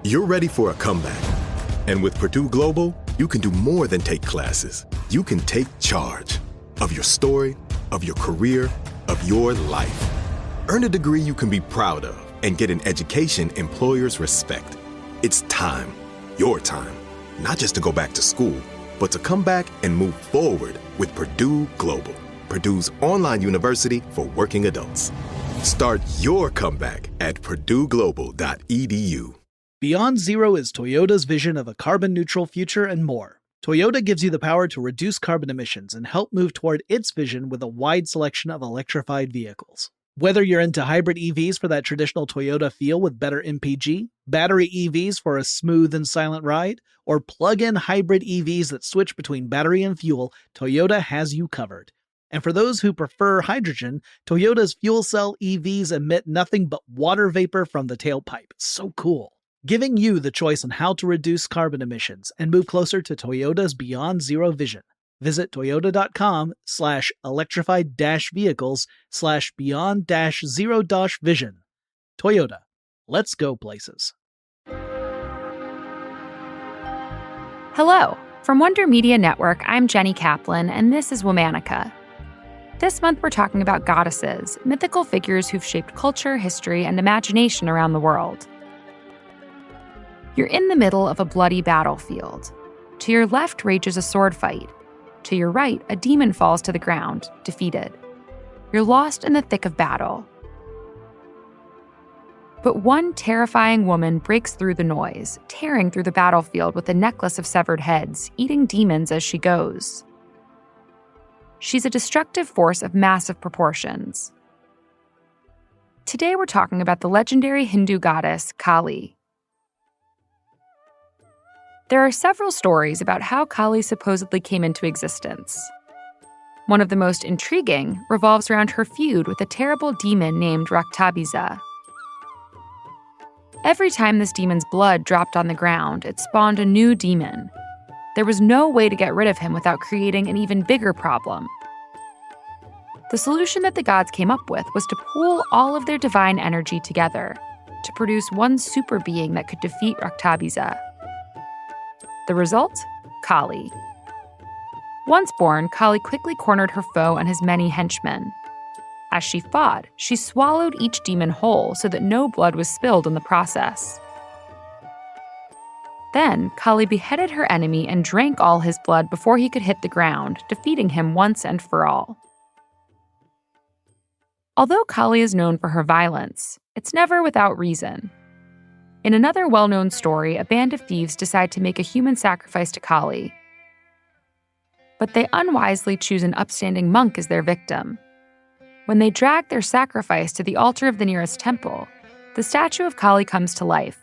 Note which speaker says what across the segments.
Speaker 1: You're ready for a comeback. And with Purdue Global, you can do more than take classes. You can take charge of your story, of your career, of your life. Earn a degree you can be proud of and get an education employers respect. It's time, your time, not just to go back to school, but to come back and move forward with Purdue Global, Purdue's online university for working adults. Start your comeback at purdueglobal.edu.
Speaker 2: Beyond Zero is Toyota's vision of a carbon-neutral future and more. Toyota gives you the power to reduce carbon emissions and help move toward its vision with a wide selection of electrified vehicles. Whether you're into hybrid EVs for that traditional Toyota feel with better MPG, battery EVs for a smooth and silent ride, or plug-in hybrid EVs that switch between battery and fuel, Toyota has you covered. And for those who prefer hydrogen, Toyota's fuel cell EVs emit nothing but water vapor from the tailpipe. It's so cool. Giving you the choice on how to reduce carbon emissions and move closer to Toyota's Beyond Zero vision. Visit toyota.com/electrified-vehicles/beyond-zero-vision. Toyota. Let's go places.
Speaker 3: Hello. From Wonder Media Network, I'm Jenny Kaplan, and this is Womanica. This month we're talking about goddesses, mythical figures who've shaped culture, history, and imagination around the world. You're in the middle of a bloody battlefield. To your left rages a sword fight. To your right, a demon falls to the ground, defeated. You're lost in the thick of battle. But one terrifying woman breaks through the noise, tearing through the battlefield with a necklace of severed heads, eating demons as she goes. She's a destructive force of massive proportions. Today we're talking about the legendary Hindu goddess Kali. There are several stories about how Kali supposedly came into existence. One of the most intriguing revolves around her feud with a terrible demon named Raktabija. Every time this demon's blood dropped on the ground, it spawned a new demon. There was no way to get rid of him without creating an even bigger problem. The solution that the gods came up with was to pool all of their divine energy together to produce one super being that could defeat Raktabija. The result? Kali. Once born, Kali quickly cornered her foe and his many henchmen. As she fought, she swallowed each demon whole so that no blood was spilled in the process. Then, Kali beheaded her enemy and drank all his blood before he could hit the ground, defeating him once and for all. Although Kali is known for her violence, it's never without reason. In another well-known story, a band of thieves decide to make a human sacrifice to Kali. But they unwisely choose an upstanding monk as their victim. When they drag their sacrifice to the altar of the nearest temple, the statue of Kali comes to life.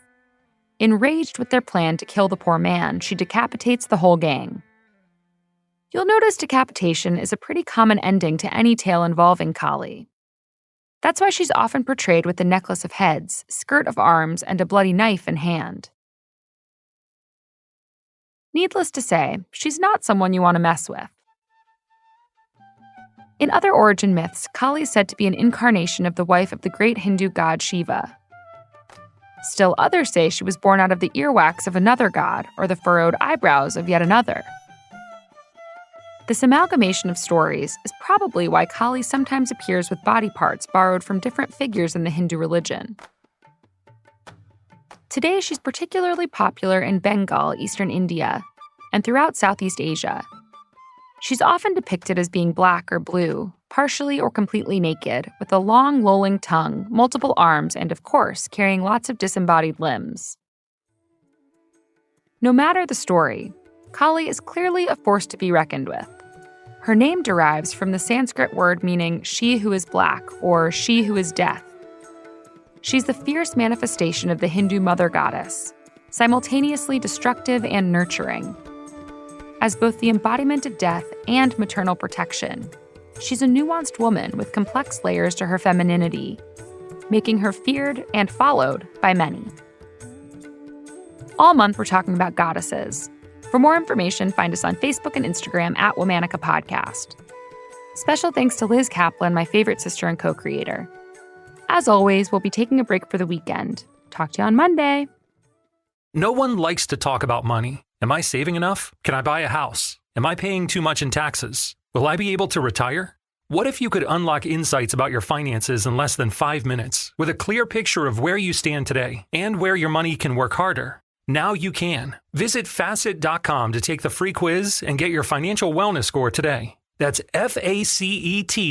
Speaker 3: Enraged with their plan to kill the poor man, she decapitates the whole gang. You'll notice decapitation is a pretty common ending to any tale involving Kali. That's why she's often portrayed with a necklace of heads, skirt of arms, and a bloody knife in hand. Needless to say, she's not someone you want to mess with. In other origin myths, Kali is said to be an incarnation of the wife of the great Hindu god Shiva. Still others say she was born out of the earwax of another god or the furrowed eyebrows of yet another. This amalgamation of stories is probably why Kali sometimes appears with body parts borrowed from different figures in the Hindu religion. Today, she's particularly popular in Bengal, eastern India, and throughout Southeast Asia. She's often depicted as being black or blue, partially or completely naked, with a long, lolling tongue, multiple arms, and of course, carrying lots of disembodied limbs. No matter the story, Kali is clearly a force to be reckoned with. Her name derives from the Sanskrit word meaning she who is black or she who is death. She's the fierce manifestation of the Hindu mother goddess, simultaneously destructive and nurturing. As both the embodiment of death and maternal protection, she's a nuanced woman with complex layers to her femininity, making her feared and followed by many. All month, we're talking about goddesses. For more information, find us on Facebook and Instagram at Womanica Podcast. Special thanks to Liz Kaplan, my favorite sister and co-creator. As always, we'll be taking a break for the weekend. Talk to you on Monday.
Speaker 4: No one likes to talk about money. Am I saving enough? Can I buy a house? Am I paying too much in taxes? Will I be able to retire? What if you could unlock insights about your finances in less than 5 minutes with a clear picture of where you stand today and where your money can work harder? Now you can. Visit Facet.com to take the free quiz and get your financial wellness score today. That's FACET.com.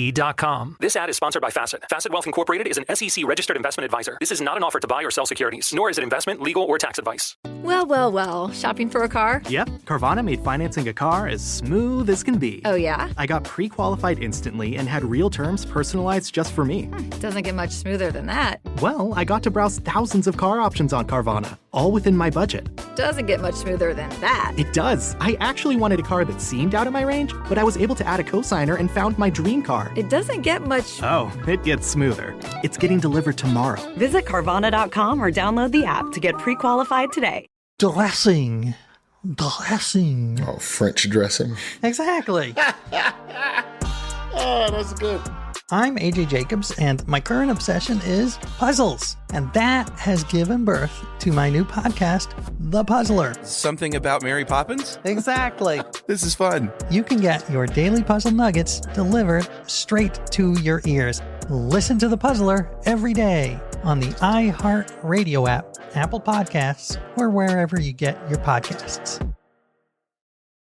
Speaker 4: This ad is sponsored by Facet. Facet Wealth Incorporated is an SEC-registered investment advisor. This is not an offer to buy or sell securities, nor is it investment, legal, or tax advice.
Speaker 5: Well, well, well. Shopping for a car?
Speaker 6: Yep. Carvana made financing a car as smooth as can be.
Speaker 5: Oh, yeah?
Speaker 6: I got pre-qualified instantly and had real terms personalized just for me.
Speaker 5: Doesn't get much smoother than that.
Speaker 6: Well, I got to browse thousands of car options on Carvana, all within my budget.
Speaker 5: Doesn't get much smoother than that.
Speaker 6: It does. I actually wanted a car that seemed out of my range, but I was able to add a cosigner and found my dream car.
Speaker 5: It doesn't get much...
Speaker 6: Oh, it gets smoother. It's getting delivered tomorrow.
Speaker 7: Visit Carvana.com or download the app to get pre-qualified today.
Speaker 8: Dressing.
Speaker 9: Oh, French dressing.
Speaker 8: Exactly.
Speaker 9: Oh, that's good.
Speaker 8: I'm AJ Jacobs, and my current obsession is puzzles. And that has given birth to my new podcast, The Puzzler.
Speaker 10: Something about Mary Poppins?
Speaker 8: Exactly.
Speaker 10: This is fun.
Speaker 8: You can get your daily puzzle nuggets delivered straight to your ears. Listen to The Puzzler every day on the iHeartRadio app, Apple Podcasts, or wherever you get your podcasts.